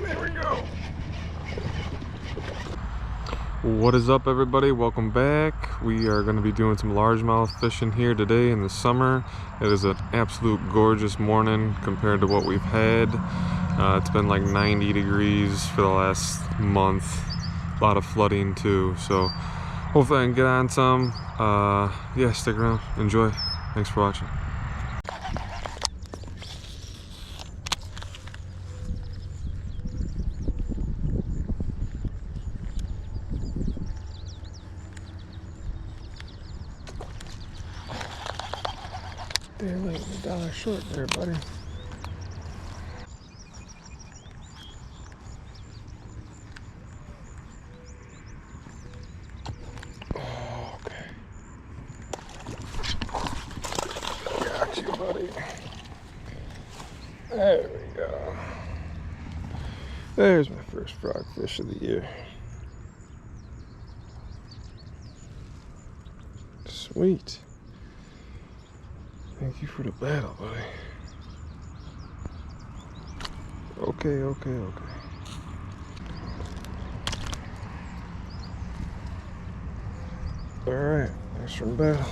There we go. What is up, everybody? Welcome back. We are going to be doing some largemouth fishing here today in the summer. It is an absolute gorgeous morning compared to what we've had. It's been like 90 degrees for the last month. A lot of flooding too, so hopefully I can get on some. Yeah, stick around, enjoy. Thanks for watching. Daylight and $1 short there, buddy. Oh, okay. Got you, buddy. There we go. There's my first frogfish of the year. Sweet. Thank you for the battle, buddy. Okay. Alright, thanks for the battle.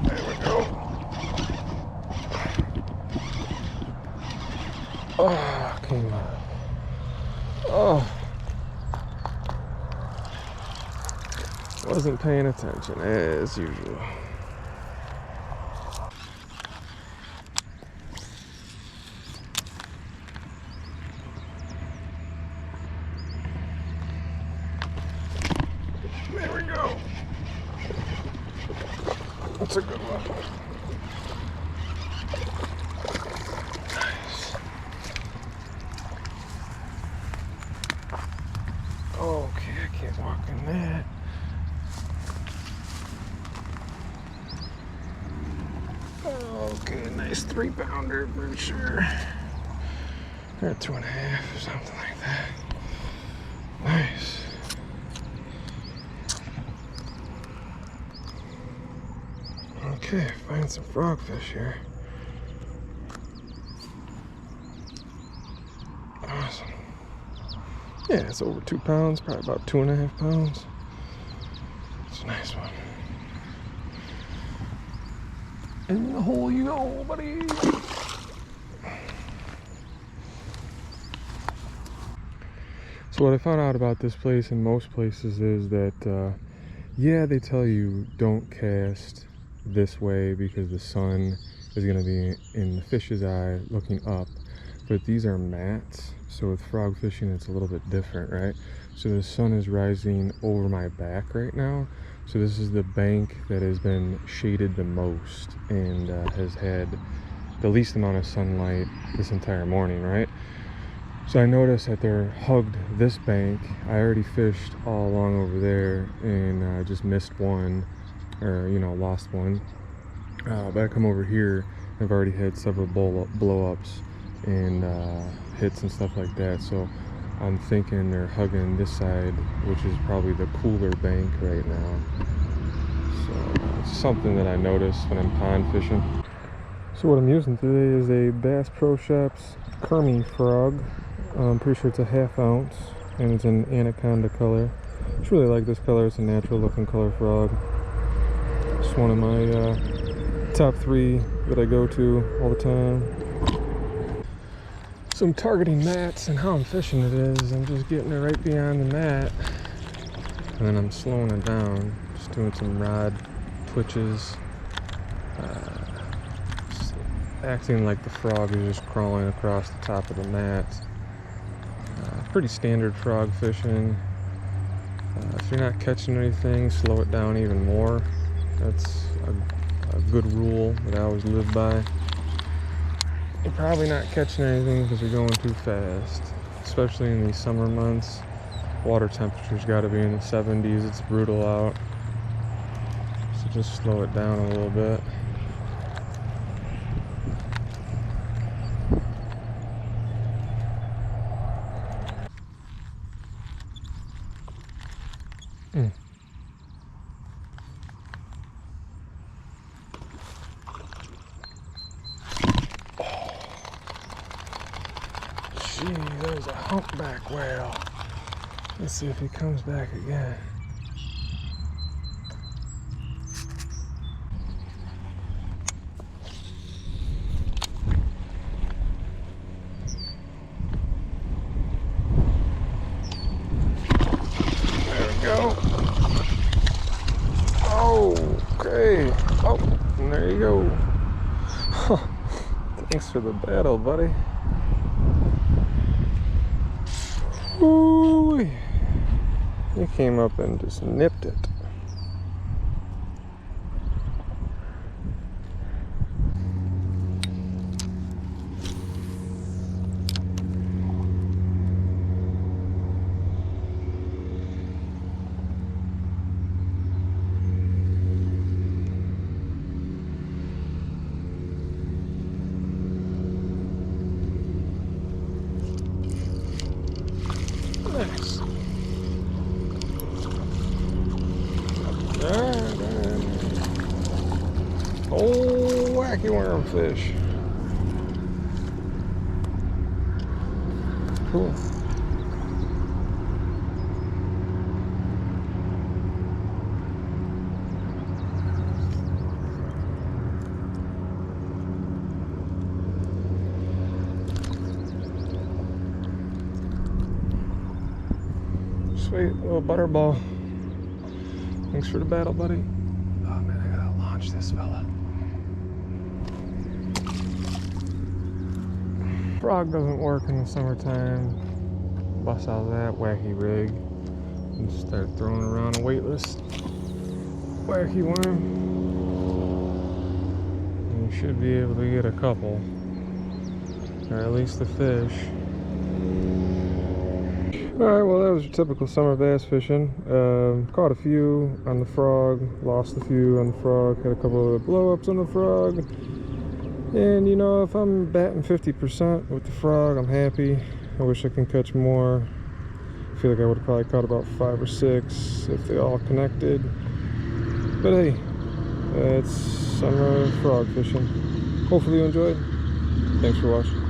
There we go. Oh, came on. Oh. Wasn't paying attention as usual. There we go. That's a good one. Okay, I can't walk in that. Okay, nice 3-pounder for sure. Or 2.5 or something like that. Nice. Okay, find some frogfish here. Awesome. Yeah, it's over 2 pounds, probably about 2.5 pounds. It's a nice one. In the hole you go, buddy. So what I found out about this place and most places is that, yeah, they tell you don't cast this way because the sun is going to be in the fish's eye looking up. But these are mats. So with frog fishing, it's a little bit different, right? So the sun is rising over my back right now. So this is the bank that has been shaded the most and has had the least amount of sunlight this entire morning, right? So I noticed that they're hugged this bank. I already fished all along over there and just missed one, or lost one. But I come over here, I've already had several blow-ups and hits and stuff like that. So I'm thinking they're hugging this side, which is probably the cooler bank right now. So it's something that I noticed when I'm pond fishing. So what I'm using today is a Bass Pro Shops Kermy frog. I'm pretty sure it's a 1/2 ounce and it's an anaconda color. I just really like this color. It's a natural looking color frog. It's one of my top 3 that I go to all the time. So I'm targeting mats, and how I'm fishing it is I'm just getting it right beyond the mat and then I'm slowing it down, just doing some rod twitches, just acting like the frog is just crawling across the top of the mat. Pretty standard frog fishing. If you're not catching anything, slow it down even more. That's a good rule that I always live by. You're probably not catching anything because you're going too fast, especially in these summer months. Water temperature's got to be in the 70s. It's brutal out, so just slow it down a little bit. Gee, there's a humpback whale. Let's see if he comes back again. There we go. Okay. Oh, and there you go. Thanks for the battle, buddy. Ooh, he came up and just nipped it. Nice. Oh, wacky worm fish. Cool. Sweet little butterball. Thanks for the battle, buddy. Oh man, I gotta launch this fella. Frog doesn't work in the summertime. Bust out that wacky rig and start throwing around a weightless wacky worm. And you should be able to get a couple, or at least a fish. Alright, well that was your typical summer bass fishing. Caught a few on the frog, lost a few on the frog, had a couple of blow-ups on the frog. And you know, if I'm batting 50% with the frog, I'm happy. I wish I can catch more. I feel like I would have probably caught about 5 or 6 if they all connected. But hey, it's summer frog fishing. Hopefully you enjoyed. Thanks for watching.